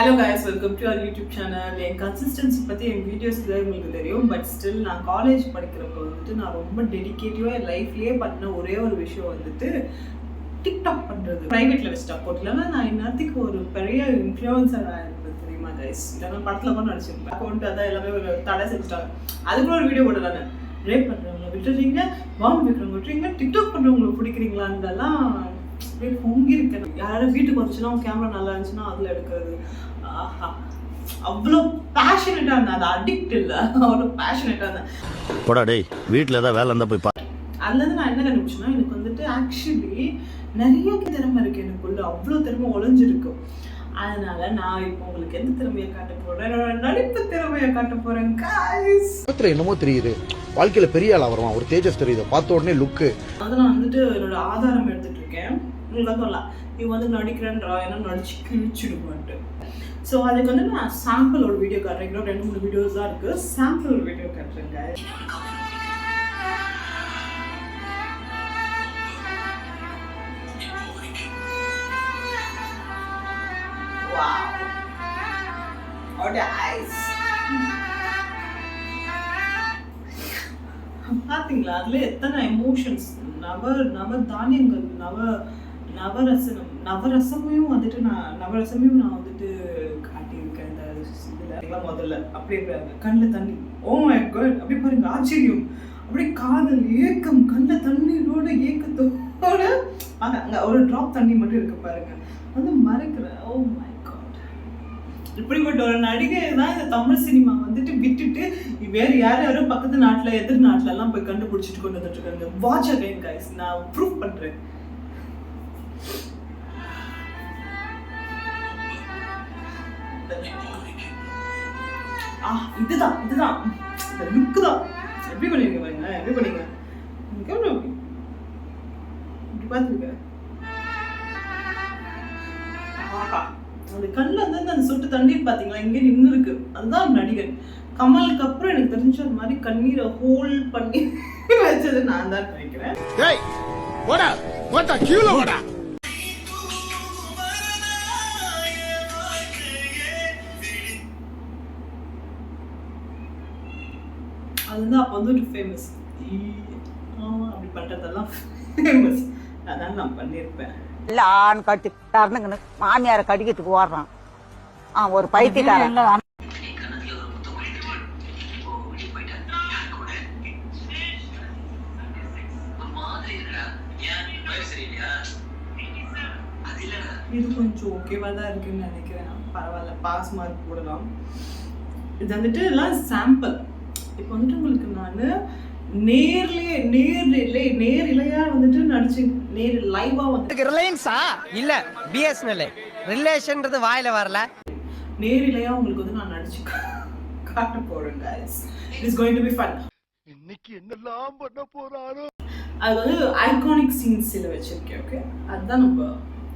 Hello guys, welcome to our YouTube channel. N consistency பற்றி என் வீடியோஸில் உங்களுக்கு தெரியும். பட் ஸ்டில் நான் காலேஜ் படிக்கிறப்போ வந்துட்டு நான் ரொம்ப டெடிக்கேட்டிவாக என் லைஃப்லேயே பண்ண ஒரே ஒரு விஷயம் வந்துட்டு டிக்டாக் பண்ணுறது. ப்ரைவேட்டில் வச்சுட்டா போட்டலன்னா நான் இன்னத்துக்கு ஒரு பெரிய இன்ஃப்ளூயன்சர் ஆயிருந்தது தெரியுமா கைஸ். இல்லைன்னா படத்தில் கூட நடிச்சிருப்பேன். அக்கௌண்ட் அதான் எல்லாமே ஒரு தடை செஞ்சுட்டாங்க. அதுக்குள்ள ஒரு வீடியோ போடலான்னு ரேப் பண்ணுறவங்களை விட்டுறீங்க, வார்ம் வைக்கிறவங்க விட்டுறீங்க, டிக்டாக் பண்ணுறவங்களை பிடிக்கிறீங்களான்றதெல்லாம் பொங்கி இருக்கேன். யாரும் வீட்டுக்கு வந்துச்சுன்னா கேமரா நல்லா இருந்துச்சுன்னா அதில் எடுக்கிறது. ஆஹா, அவ்வளோ பேஷனேட்டாக இருந்தேன். அது அடிக்ட் இல்லை, அவ்வளோ பேஷனேட்டாக இருந்தேன். போடா டேய், வீட்டில் ஏதாவது வேலை இருந்தால் போய் பாரு. அதுலேருந்து நான் என்ன கண்டுபிடிச்சேன்னா, எனக்கு வந்துட்டு ஆக்சுவலி நிறைய திறமை இருக்குது எனக்குள்ள, அவ்வளோ திறமை ஒளிஞ்சிருக்கும். அதனால நான் இப்போ உங்களுக்கு எந்த திறமையை காட்ட போறேன், என்னோட நடிப்பு திறமையை காட்ட போறேன் காய்ஸ். என்னமோ தெரியுது, வாழ்க்கையில பெரிய ஆளா வருவான், ஒரு தேஜஸ் தெரியுது, பார்த்த உடனே லுக்கு. அதை நான் வந்துட்டு என்னோட ஆதாரம் எடுத்துட்டு இருக்கேன். உங்களுக்கு சொல்லலாம், நீ வந்து நடிக்கிறேன்றா, ஏன்னா நடிச்சு கிழிச்சிடுமான்ட்டு. ஸோ அதுக்கு வந்து நான் சாம்பிள் ஒரு வீடியோ காட்டுறேன். இன்னும் 2-3 வீடியோஸ் தான் இருக்கு. சாம்பிள் ஒரு வீடியோ காட்டுறேங்க. பாத்தீங்களா, அதுல எத்தனை எமோஷன்ஸ், நவ தானியங்கள், நவரசமையும் வந்துட்டு நான் வந்துட்டு காட்டியிருக்கேன் இந்த இதுல. முதல்ல அப்படியே கண்ணில் தண்ணி, ஓ மை காட், அப்படி பாருங்க, ஆச்சரியம், அப்படியே காதல், ஏக்கம், கண்ணில் தண்ணீரோட ஏக்கத்தோட அங்க ஒரு டிராப் தண்ணி மட்டும் இருக்கு பாருங்க, வந்து மறைக்கிறேன். ஓ மை காட், இப்படிப்பட்ட ஒரு நடிகை தான் இந்த தமிழ் சினிமா வந்துட்டு விட்டுட்டு வேறு யாரும் பக்கத்து நாட்டில் எதிர் நாட்டில எல்லாம் போய் கண்டுபிடிச்சிட்டு கொண்டு வந்துட்டு இருக்காங்க. வாட்ச் அகைன் கைஸ், நான் ப்ரூவ் பண்றேன். இதுதான் இந்த லுக்கு தான். எப்படி பண்ணீங்க பாருங்க, எப்படி பண்ணீங்க, இப்படி பார்த்துருக்க. அந்த கண்ணில் வந்து அந்த சொட்டு தண்ணீர் பார்த்தீங்களா, இங்கே நின்று இருக்கு. அதுதான் நடிகன். கமலுக்கு அப்புறம் எனக்கு தெரிஞ்ச ஒரு மாதிரி கண்ணீரை ஹோல் பண்ணி வச்சது நான் தான் நினைக்கிறேன். அது வந்து அப்போ வந்துட்டு ஃபேமஸ், அப்படி பண்ணுறதெல்லாம் ஃபேமஸ். அதான் நான் பண்ணியிருப்பேன். இல்லை ஆண் கட்டி தரணுங்கன்னு மாமியாரை கடிக்கிறதுக்கு ஓடுறான். ஒரு பைத்தியக்காரன். இது கொஞ்சம் ஓகேவா தான் இருக்குன்னு நினைக்கிறேன். பரவாயில்ல, பாஸ் மார்க் போடலாம். இது வந்துட்டு எல்லாம் சாம்பிள். இப்போ வந்துட்டு உங்களுக்கு நான் நேரிலையா வந்துட்டு நடிச்சு லைவா வந்து ரிலையன்ஸா இல்ல பிஎஸ்என்எல் ரிலேஷன்ன்றது வாயில வரல. நேரிலையா உங்களுக்கு வந்து நான் நடிச்சு காட்ட போறேன் guys. It is going to be fun. இன்னைக்கு என்னெல்லாம் பண்ண போறாரோ. அது வந்து ஐகானிக் சீன்ஸ்ல வச்சிருக்கேன். ஓகே, அதுதான் நம்ம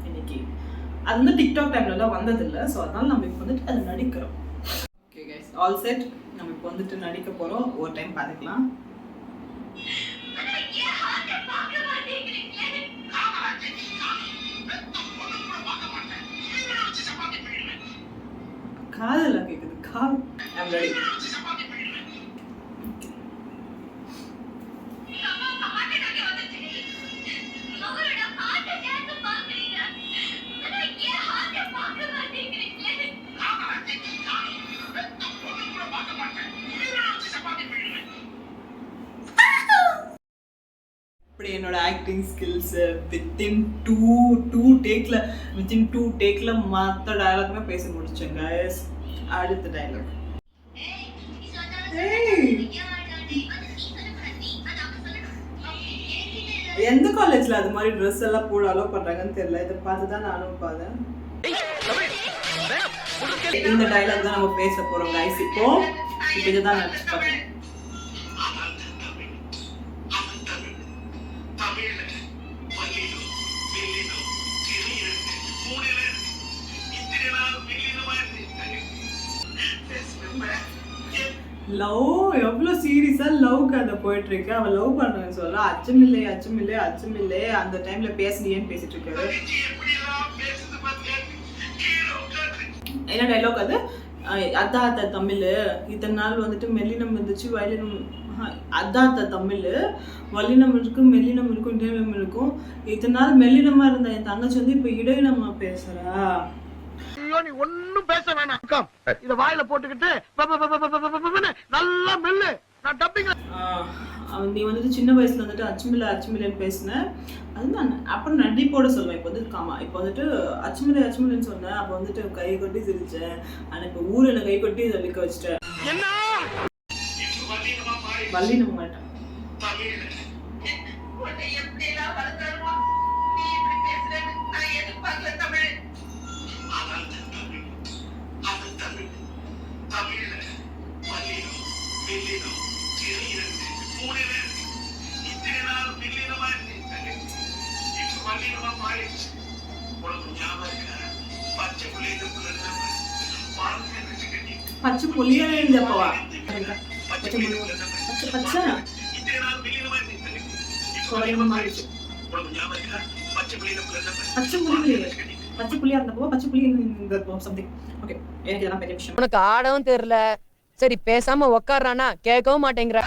இன்னைக்கு. அது வந்து டிக்டாக் டைம்ல எல்லாம் வந்ததில்லை. ஸோ அதனால நம்ம இப்போ வந்துட்டு அதை நடிக்கிறோம். Okay guys, all set. நம்ம இப்போ வந்துட்டு நடிக்க போறோம். ஒரு டைம் பார்த்துக்கலாம். காதல கேக்குது, கால். I'm ready. இப்படி என்னோட ஆக்டிங் ஸ்கில்ஸ் வித்தின் டூ டேக்ல மற்ற டயலாக்மே பேசி முடிச்சேன் கைஸ். அடுத்த டயலாக், எந்த காலேஜ்ல அது மாதிரி ட்ரெஸ் எல்லாம் போட அலோ பண்றாங்கன்னு தெரியல. இதை பார்த்துதான் நானும் பார்த்தேன். இந்த டயலாக் தான் நம்ம பேச போறோம் கைஸ். இப்போ இதுதான் நடிச்சு பார்த்தேன். லவ் எவ்வளோ சீரியஸா லவ் கதை போயிட்டு இருக்கு. அவன் லவ் பண்றேன்னு சொல்ல அச்சமில்லை அந்த டைம்ல பேசுனியேன்னு பேசிட்டு இருக்காரு. என்ன டைலாக் அது, அதான் அத்த தமிழ், இத்தனை நாள் வந்துட்டு மெல்லினம் இருந்துச்சு வயலினம், அதான் அத்த தமிழ், வல்லினம் இருக்கும் மெல்லினம் இருக்கும் இடையினம் இருக்கும், இத்தனை நாள் மெல்லினமா இருந்த என் தங்கச்சி வந்து இப்ப இடையினமா பேசுறா. நீ ஒண்ணும் பேச வேணாம், இத வாயில போட்டுக்கிட்டு நல்லா மெல்லு. நான் டப்பிங் நீ வந்துட்டு சின்ன வயசுல வந்துட்டு அச்சுமில்லன்னு பேசின, அதுதான் அப்புறம் நடிப்போட சொல்லுவேன். இப்போ வந்துட்டு இப்போ வந்துட்டு அச்சுமில்லன்னு சொன்னேன், அப்போ வந்துட்டு கை கொட்டி சிரிச்சேன், ஆனால் இப்போ ஊரில் கை கொட்டி இதை விற்க வச்சுட்டேன். வள்ளினம் மாட்டேன். பச்சை புள்ளியா இருந்தப்பவா பச்சை பச்சை பச்சை புள்ளியா இருந்தப்போ பச்சை புள்ளி இருந்தப்போ சம்திங். ஓகே, எனக்கு இதெல்லாம் பெரிய விஷயம். உனக்கு ஆடவும் தெரியல, சரி பேசாம உக்காடுறானா கேட்கவும் மாட்டேங்கிற.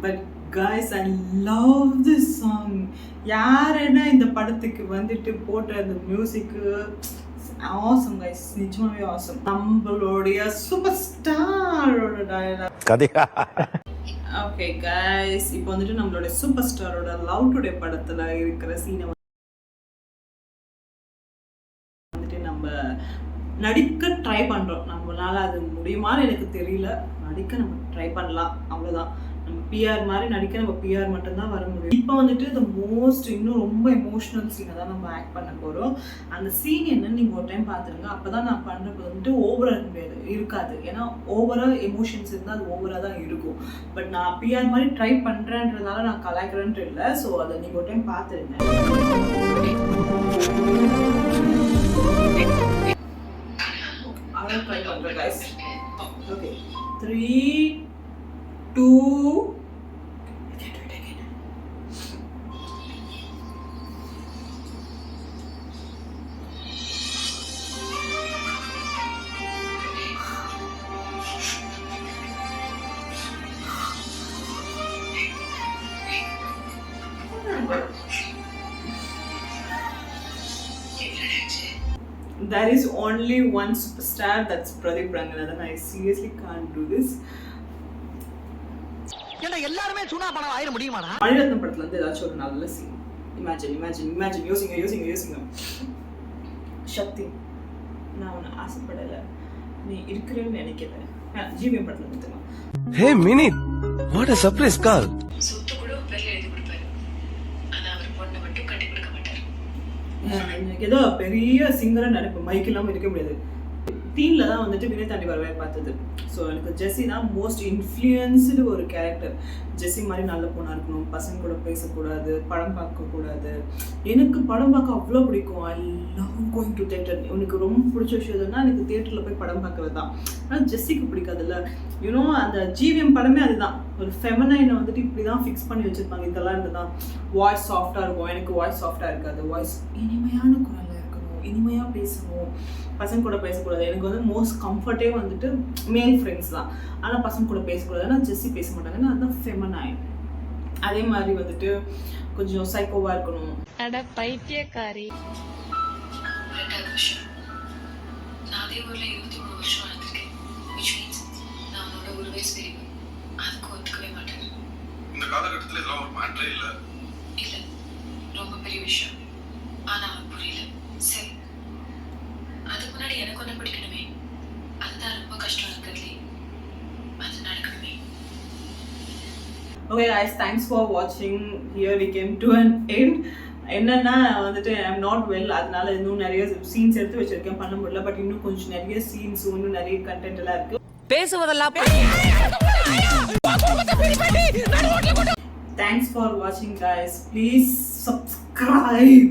But guys, I love this song. யாருன்னா இந்த படத்துக்கு வந்துட்டு போட்ட அந்த மியூசிக்கு ஆசம் கைஸ், நிஜமாவே ஆசம். நம்மளுடைய சூப்பர் ஸ்டாரோட டயலாக் கதையா? ஓகே கைஸ், இப்போ வந்துட்டு நம்மளுடைய சூப்பர் ஸ்டாரோட லவ் டுடே படத்துல இருக்கிற சீனை வந்துட்டு நம்ம நடிக்க ட்ரை பண்றோம். நம்மளால அது முடியுமான்னு எனக்கு தெரியல, நடிக்க நம்ம ட்ரை பண்ணலாம், அவ்வளவுதான். நம்ம பிஆர் மாதிரி நடிக்க நம்ம பிஆர் மட்டும்தான் வர முடியும். இப்போ வந்துட்டு த மோஸ்ட் இன்னும் ரொம்ப எமோஷனல் சீனை தான் நம்ம ஆக்ட் பண்ண போகிறோம். அந்த சீன் என்னன்னு நீங்கள் ஒரு டைம் பார்த்துருங்க. அப்போ தான் நான் பண்ணுறது வந்துட்டு ஓவராக இருக்காது. ஏன்னா ஓவராக எமோஷன்ஸ் இருந்தால் அது ஓவராக தான் இருக்கும். பட் நான் பிஆர் மாதிரி ட்ரை பண்ணுறேன்றதுனால நான் கலாய்க்கிறேன்ட்டு இல்லை. ஸோ அதை நீங்கள் ஒரு டைம் பார்த்துருங்க. அதான் ட்ரை பண்ணுறேன் guys. Okay, 3, 2 There is only one superstar, that's Pradeep Ranganathan. I seriously can't do this. எல்லாருமே சுனா பணம் ஆயிர முடியுமாடா? மணிரத்னம் படத்துல இருந்து ஏதாச்சும் ஒரு நல்ல சீன் இமேஜின் யோசிங்க. சக்தி, நான் உன்னை ஆசைப்படல, நீ இருக்கிறேன்னு நினைக்கல. ஜிவிஎம் படத்துல இருந்து. Hey Mini, what a surprise call. சொத்து கூட பேர்ல எழுதி கொடுப்பாரு, ஆனா அவர் பொண்ணை மட்டும் கட்டி கொடுக்க மாட்டாரு. ஏதோ பெரிய சிங்கரா நினைப்பு, மைக் இல்லாம இருக்க முடியாது. டீன்ல தான் வந்துட்டு வினய் தாண்டி வரவே பார்த்தது. ஸோ எனக்கு ஜெஸ்ஸி தான் மோஸ்ட் இன்ஃப்ளூயன்ஸ்டு ஒரு கேரக்டர். ஜெஸ்ஸி மாதிரி நல்ல பொண்ணாக இருக்கணும், பசங்க கூட பேசக்கூடாது, படம் பார்க்கக்கூடாது. எனக்கு படம் பார்க்க அவ்வளோ பிடிக்கும். I love going to theatre. எனக்கு ரொம்ப பிடிச்ச விஷயம் எதுனா எனக்கு தியேட்டரில் போய் படம் பார்க்கறது தான். ஆனால் ஜெஸ்ஸிக்கு பிடிக்காதுல்ல. யூனோ அந்த ஜிவிஎம் படமே அதுதான். ஒரு ஃபெமனைனை வந்துட்டு இப்படி தான் ஃபிக்ஸ் பண்ணி வச்சுருப்பாங்க. இதெல்லாம் இருந்துதான் வாய்ஸ் சாஃப்டாக இருக்கும். எனக்கு வாய்ஸ் சாஃப்டாக இருக்காது. வாய்ஸ் இனிமையான குரலில் இருக்கணும், இனிமையாக பேசணும், பசங்க கூட பேசக்கூடாது. எனக்கு வந்து மோஸ்ட் கம்ஃபர்ட்டே வந்துட்டு மேல் ஃப்ரெண்ட்ஸ் தான். ஆனால் பசங்க கூட பேசக்கூடாது. ஆனால் ஜெஸ்ஸி பேச மாட்டாங்கன்னா அதுதான் ஃபெமனைன். அதே மாதிரி வந்துட்டு கொஞ்சம் சைக்கோவாக இருக்கணும். அட பைத்தியக்காரி. ரெண்டாவது விஷயம், நான் அதே ஊரில் 23 வருஷம் வாழ்ந்திருக்கேன். always very good. அதுக்கு ஒத்துக்கவே மாட்டாரு. இந்த காலகட்டத்துல இதெல்லாம் ஒரு மேட்டரே இல்ல. இல்ல, ரொம்ப பெரிய விஷயம். ஆனா அவனுக்கு புரியல. சரி, அதுக்கு முன்னாடி எனக்கு ஒண்ணு பிடிக்கணுமே. அதுதான் ரொம்ப கஷ்டம் இருக்கிறதுலே. அது நடக்கணுமே. Okay guys, thanks for watching. Here we came to an end. என்னன்னா வந்துட்டு ஐ எம் நாட் வெல், அதனால இன்னும் நிறைய சீன்ஸ் எடுத்து வச்சிருக்கேன், பண்ண முடியல. பட் இன்னும் கொஞ்சம் நிறைய சீன்ஸ், இன்னும் நிறைய கண்டென்ட் எல்லாம் இருக்கு. பேசுவதெல்லாம் Thanks for watching guys. Please subscribe.